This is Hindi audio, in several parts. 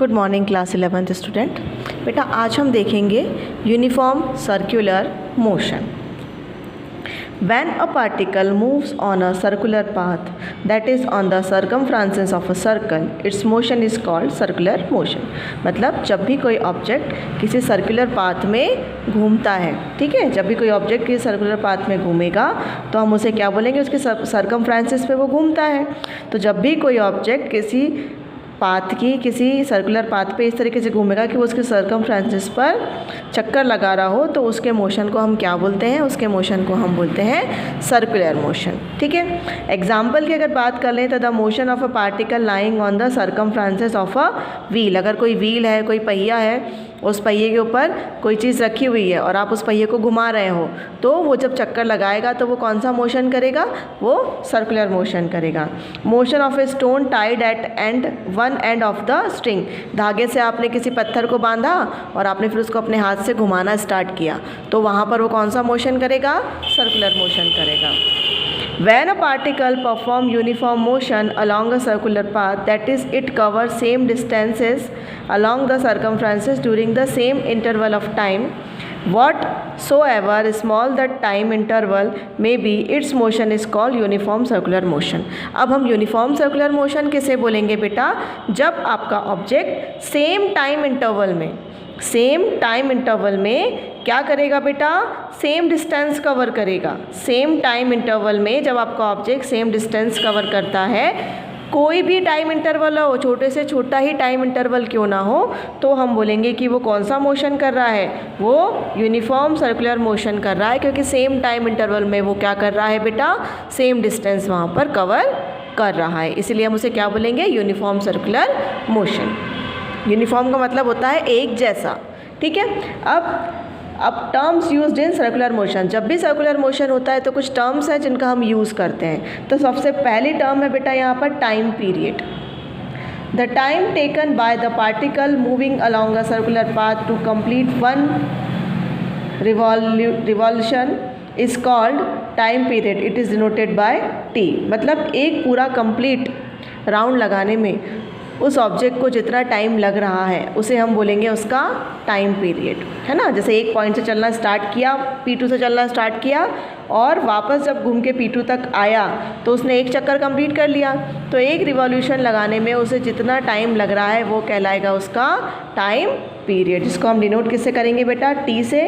Good morning class 11th student. बेटा आज हम देखेंगे uniform circular motion. When a particle moves on a circular path that is on the circumference of a circle, its motion is called circular motion। मतलब जब भी कोई ऑब्जेक्ट किसी सर्कुलर पाथ में घूमता है, ठीक है, जब भी कोई ऑब्जेक्ट किसी सर्कुलर पाथ में घूमेगा तो हम उसे क्या बोलेंगे, उसके सर्कमफ्रेंसेस पे वो घूमता है। तो जब भी कोई ऑब्जेक्ट किसी पाथ की किसी सर्कुलर पाथ पे इस तरीके से घूमेगा कि वो उसके सर्कमफ्रेंसेस पर चक्कर लगा रहा हो, तो उसके मोशन को हम क्या बोलते हैं, उसके मोशन को हम बोलते हैं सर्कुलर मोशन। ठीक है, एग्जाम्पल की अगर बात कर लें तो the motion of a particle lying on the circumferences of a wheel. अगर कोई व्हील है, कोई पहिया है, उस पहिए के ऊपर कोई चीज़ रखी हुई है और आप उस पहिए को घुमा रहे हो, तो वो जब चक्कर लगाएगा तो वो कौन सा मोशन करेगा, वो सर्कुलर मोशन करेगा। Motion of a stone tied at one end of the string. धागे से आपने किसी पत्थर को बांधा और आपने फिर उसको अपने हाथ से घुमाना स्टार्ट किया, तो वहाँ पर वो कौन सा मोशन करेगा, सर्कुलर मोशन करेगा। When a particle perform uniform motion along a circular path, that is, it covers same distances along the circumferences during the same interval of time, whatsoever small the time interval may be, its motion is called uniform circular motion। अब हम uniform circular motion किसे बोलेंगे बेटा, जब आपका ऑब्जेक्ट सेम टाइम इंटरवल में क्या करेगा बेटा, सेम डिस्टेंस कवर करेगा। सेम टाइम इंटरवल में जब आपका ऑब्जेक्ट सेम डिस्टेंस कवर करता है, कोई भी टाइम इंटरवल हो, छोटे से छोटा ही टाइम इंटरवल क्यों ना हो, तो हम बोलेंगे कि वो कौन सा मोशन कर रहा है, वो यूनिफॉर्म सर्कुलर मोशन कर रहा है, क्योंकि सेम टाइम इंटरवल में वो क्या कर रहा है बेटा, सेम डिस्टेंस वहाँ पर कवर कर रहा है, इसलिए हम उसे क्या बोलेंगे, यूनिफॉर्म सर्कुलर मोशन। यूनिफॉर्म का मतलब होता है एक जैसा। ठीक है, अब terms used in circular motion. जब भी सर्कुलर मोशन होता है तो कुछ टर्म्स हैं जिनका हम यूज़ करते हैं। तो सबसे पहली टर्म है बेटा यहाँ पर time period. The time taken by the particle moving along a circular path to complete one revolution is called time period. It is denoted by T. मतलब एक पूरा कंप्लीट राउंड लगाने में उस ऑब्जेक्ट को जितना टाइम लग रहा है उसे हम बोलेंगे उसका टाइम पीरियड, है ना। जैसे एक पॉइंट से चलना स्टार्ट किया, P2 से चलना स्टार्ट किया और वापस जब घूम के P2 तक आया तो उसने एक चक्कर कंप्लीट कर लिया, तो एक रिवॉल्यूशन लगाने में उसे जितना टाइम लग रहा है वो कहलाएगा उसका टाइम पीरियड, जिसको हम डिनोट किससे करेंगे बेटा, टी से।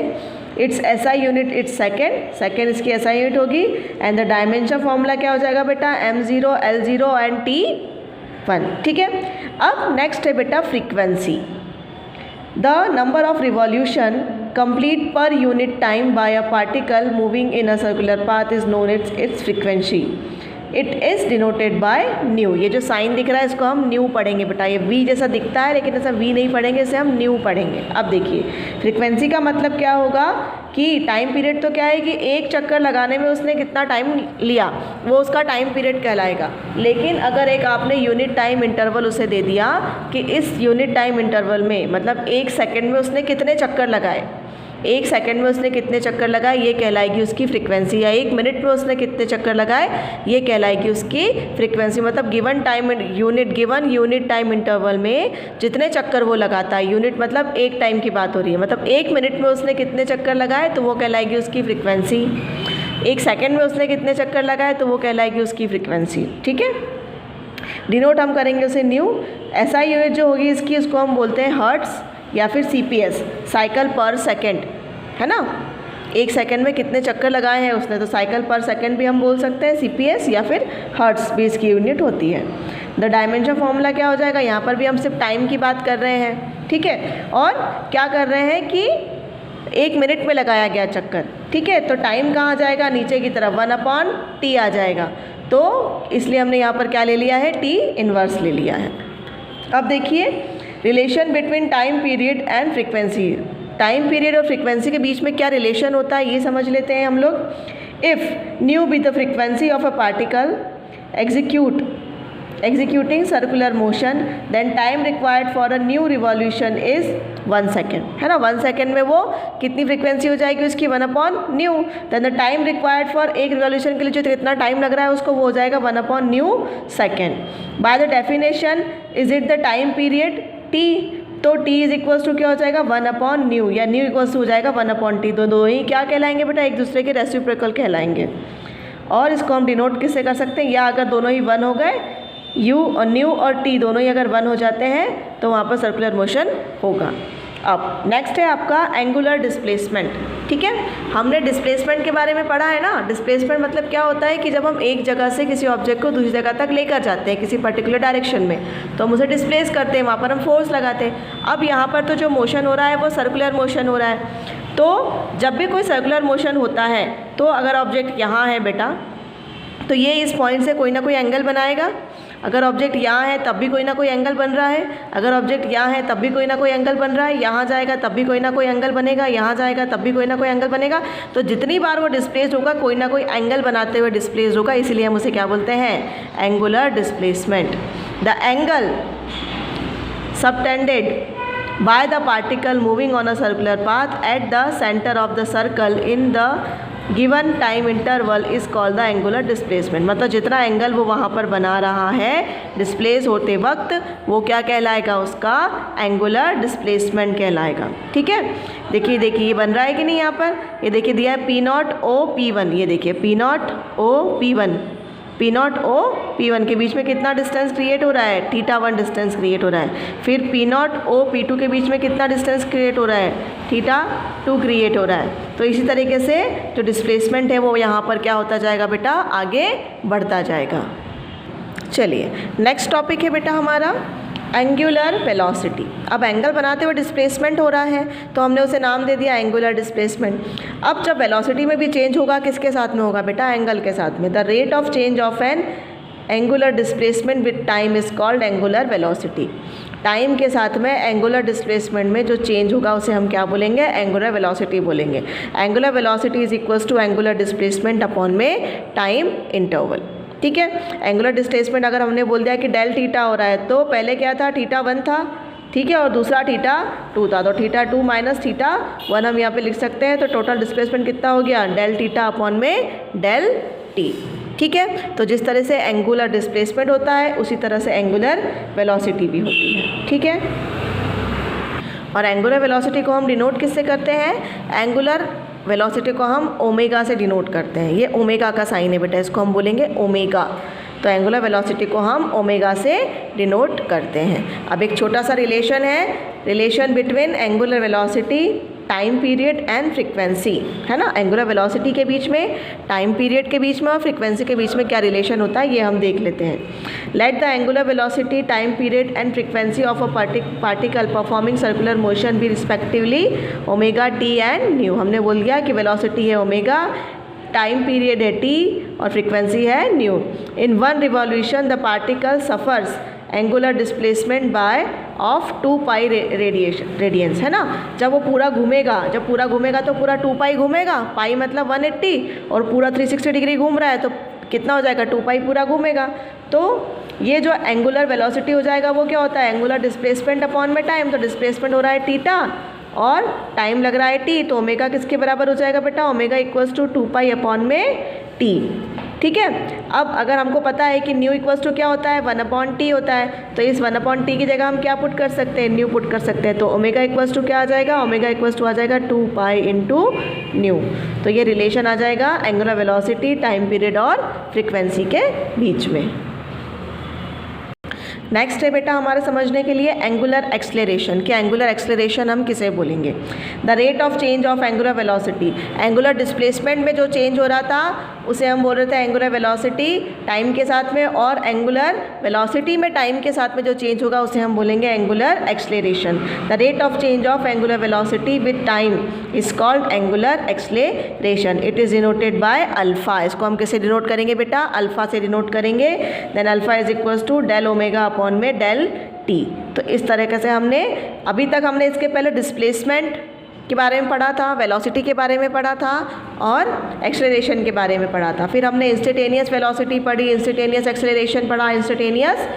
It's SI unit, it's second इसकी SI यूनिट होगी। एंड द डायमेंशन फॉर्मूला क्या हो जाएगा बेटा, m0 L0 एंड T1। ठीक है, अब नेक्स्ट है बेटा frequency. The number of revolution complete per unit time by a particle moving in a circular path is known its frequency. It is denoted by nu. ये जो साइन दिख रहा है इसको हम न्यू पढ़ेंगे बेटा। ये वी जैसा दिखता है लेकिन ऐसा वी नहीं पढ़ेंगे, इसे हम न्यू पढ़ेंगे। अब देखिए फ्रीक्वेंसी का मतलब क्या होगा कि टाइम पीरियड तो क्या है कि एक चक्कर लगाने में उसने कितना टाइम लिया वो उसका टाइम पीरियड कहलाएगा। लेकिन अगर एक आपने यूनिट टाइम इंटरवल उसे दे दिया कि इस यूनिट टाइम इंटरवल में मतलब एक सेकेंड में उसने कितने चक्कर लगाए, एक सेकंड में उसने कितने चक्कर लगाए, ये कहलाएगी उसकी फ्रीक्वेंसी। या एक मिनट में उसने कितने चक्कर लगाए, ये कहलाएगी उसकी फ्रीक्वेंसी। मतलब गिवन यूनिट टाइम इंटरवल में जितने चक्कर वो लगाता है, यूनिट मतलब एक टाइम की बात हो रही है, मतलब एक मिनट में उसने कितने चक्कर लगाए तो वो कहलाएगी उसकी फ्रीक्वेंसी। एक सेकेंड में उसने कितने चक्कर लगाए तो वो कहलाएगी उसकी फ्रीक्वेंसी। ठीक है, डिनोट हम करेंगे उसे न्यू। SI यूनिट जो होगी इसकी, उसको हम बोलते हैं हर्ट्स या फिर CPS, साइकिल पर सेकेंड, है ना। एक सेकंड में कितने चक्कर लगाए हैं उसने, तो साइकिल पर सेकंड भी हम बोल सकते हैं, CPS या फिर हर्ट्स भी इसकी यूनिट होती है। द डायमेंशन फॉर्मूला क्या हो जाएगा, यहाँ पर भी हम सिर्फ टाइम की बात कर रहे हैं। ठीक है, और क्या कर रहे हैं कि एक मिनट में लगाया गया चक्कर। ठीक है, तो टाइम कहाँ जाएगा, नीचे की तरफ 1/T आ जाएगा, तो इसलिए हमने यहाँ पर क्या ले लिया है, T इनवर्स ले लिया है। अब देखिए relation between time period and frequency. Time period और फ्रीक्वेंसी के बीच में क्या रिलेशन होता है ये समझ लेते हैं हम लोग। If new be the frequency of a particle executing circular motion, then time required for a new revolution is 1 second, है ना। 1 सेकेंड में वो कितनी फ्रीक्वेंसी हो जाएगी उसकी, 1/न्यू। Then the time required for एक रिवॉल्यूशन के लिए जो कितना टाइम लग रहा है उसको वो हो जाएगा 1/न्यू second. By the definition is it the time period T, तो t इज इक्वल्स टू क्या हो जाएगा 1/न्यू, या न्यू इक्वल्स टू हो जाएगा 1/t। दोनों ही क्या कहलाएंगे बेटा, एक दूसरे के रेसिप्रोकल कहलाएंगे। और इसको हम डिनोट किससे कर सकते हैं, या अगर दोनों ही 1 हो गए, u और न्यू और t दोनों ही अगर 1 हो जाते हैं तो वहाँ पर सर्कुलर मोशन होगा। अब नेक्स्ट है आपका एंगुलर डिस्प्लेसमेंट। ठीक है, हमने डिस्प्लेसमेंट के बारे में पढ़ा है ना। डिस्प्लेसमेंट मतलब क्या होता है कि जब हम एक जगह से किसी ऑब्जेक्ट को दूसरी जगह तक लेकर जाते हैं किसी पर्टिकुलर डायरेक्शन में, तो हम उसे डिस्प्लेस करते हैं, वहाँ पर हम फोर्स लगाते हैं। अब यहाँ पर तो जो मोशन हो रहा है वो सर्कुलर मोशन हो रहा है। तो जब भी कोई सर्कुलर मोशन होता है तो अगर ऑब्जेक्ट यहाँ है बेटा, तो ये इस पॉइंट से कोई ना कोई एंगल बनाएगा। अगर ऑब्जेक्ट यहाँ है तब भी कोई ना कोई एंगल बन रहा है, अगर ऑब्जेक्ट यहाँ है तब भी कोई ना कोई एंगल बन रहा है, यहाँ जाएगा तब भी कोई ना कोई एंगल बनेगा, यहाँ जाएगा तब भी कोई ना कोई एंगल बनेगा। तो जितनी बार वो डिस्प्लेस होगा कोई ना कोई एंगल बनाते हुए डिस्प्लेस होगा, इसीलिए हम उसे क्या बोलते हैं, angular displacement. The angle subtended by the particle moving on a circular path at the center of the circle in the given time interval is called the angular displacement। मतलब जितना एंगल वो वहाँ पर बना रहा है डिस्प्लेस होते वक्त, वो क्या कहलाएगा, उसका एंगुलर डिस्प्लेसमेंट कहलाएगा। ठीक है, देखिए ये बन रहा है कि नहीं, यहाँ पर ये देखिए दिया है P0 O P1, ये देखिए P0 O P1, P0 O P1 के बीच में कितना डिस्टेंस क्रिएट हो रहा है, θ1 डिस्टेंस क्रिएट हो रहा है। फिर P0 O P2 के बीच में कितना डिस्टेंस क्रिएट हो रहा है, θ2 क्रिएट हो रहा है। तो इसी तरीके से जो डिस्प्लेसमेंट है वो यहाँ पर क्या होता जाएगा बेटा, आगे बढ़ता जाएगा। चलिए नेक्स्ट टॉपिक है बेटा हमारा एंगुलर वेलोसिटी। अब एंगल बनाते हुए डिस्प्लेसमेंट हो रहा है तो हमने उसे नाम दे दिया एंगुलर डिस्प्लेसमेंट। अब जब वेलोसिटी में भी चेंज होगा, किसके साथ में होगा बेटा, एंगल के साथ में। The rate of change of N angular displacement with time is called angular velocity. Time के साथ में एंगुलर डिस्प्लेसमेंट में जो चेंज होगा उसे हम क्या बोलेंगे, एंगुलर वेलोसिटी बोलेंगे। Angular velocity is equals to angular displacement upon में टाइम इंटरवल। ठीक है, एंगुलर डिस्प्लेसमेंट अगर हमने बोल दिया कि डेल थीटा हो रहा है, तो पहले क्या था, θ1 था, ठीक है, और दूसरा θ2 था, तो θ2 माइनस θ1 हम यहाँ पे लिख सकते हैं। तो टोटल डिस्प्लेसमेंट कितना हो गया, डेल थीटा अपॉन में डेल टी। ठीक है, तो जिस तरह से एंगुलर डिस्प्लेसमेंट होता है उसी तरह से एंगुलर वेलोसिटी भी होती है। ठीक है, और एंगुलर वेलोसिटी को हम डिनोट किससे करते हैं, एंगुलर वेलोसिटी को हम ओमेगा से डिनोट करते हैं। ये ओमेगा का साइन है बेटा, इसको हम बोलेंगे ओमेगा। तो एंगुलर वेलोसिटी को हम ओमेगा से डिनोट करते हैं। अब एक छोटा सा रिलेशन है, relation between angular velocity, time period and frequency, है ना। एंगुलर वेलोसिटी के बीच में, टाइम पीरियड के बीच में और फ्रीक्वेंसी के बीच में क्या रिलेशन होता है, ये हम देख लेते हैं। Let the angular velocity, time period and frequency of a particle performing circular motion be respectively omega T and nu. हमने बोल दिया कि वेलोसिटी है ओमेगा, टाइम पीरियड है टी और फ्रीक्वेंसी है nu. In one revolution the particle suffers angular displacement by of 2 pi radians, है ना। जब वो पूरा घूमेगा, जब पूरा घूमेगा तो पूरा 2 पाई घूमेगा, पाई मतलब 180, और पूरा 360 डिग्री घूम रहा है तो कितना हो जाएगा, 2 पाई पूरा घूमेगा। तो ये जो एंगुलर वेलोसिटी हो जाएगा वो क्या होता है, एंगुलर डिस्प्लेसमेंट अपॉन में टाइम। तो डिस्प्लेसमेंट हो रहा है थीटा और टाइम लग रहा है टी, तो ओमेगा किसके बराबर हो जाएगा बेटा, omega equals to 2 pi upon में टी। ठीक है, अब अगर हमको पता है कि न्यू इक्वल्स टू क्या होता है, 1/t होता है, तो इस 1/t की जगह हम क्या पुट कर सकते हैं, न्यू पुट कर सकते हैं। तो ओमेगा इक्वल्स टू क्या आ जाएगा, ओमेगा इक्वल्स टू आ जाएगा 2 पाई इंटू न्यू। तो ये रिलेशन आ जाएगा एंगुलर वेलोसिटी, टाइम पीरियड और फ्रीक्वेंसी के बीच में। नेक्स्ट है बेटा हमारे समझने के लिए एंगुलर एक्सलेरेशन। कि एंगुलर एक्सलेरेशन हम किसे बोलेंगे, the rate of change of angular velocity. Angular displacement में जो चेंज हो रहा था उसे हम बोल रहे थे एंगुलर वेलोसिटी टाइम के साथ में, और एंगुलर वेलोसिटी में टाइम के साथ में जो चेंज होगा उसे हम बोलेंगे angular acceleration. The rate of change of angular velocity with time is called angular acceleration. It is denoted by alpha. इसको हम किसे डिनोट करेंगे बेटा, अल्फा से डिनोट करेंगे। Then alpha is equals to del omega upon में डेल टी। तो इस तरीके से हमने अभी तक हमने इसके पहले डिस्प्लेसमेंट के बारे में पढ़ा था, वेलोसिटी के बारे में पढ़ा था और एक्सेलरेशन के बारे में पढ़ा था। फिर हमने इंस्टेंटेनियस वेलोसिटी पढ़ी, इंस्टेंटेनियस एक्सेलरेशन पढ़ा, इंस्टेंटेनियस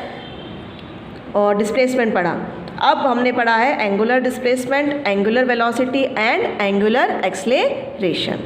और डिस्प्लेसमेंट पढ़ा। अब हमने पढ़ा है angular displacement, angular velocity and angular acceleration.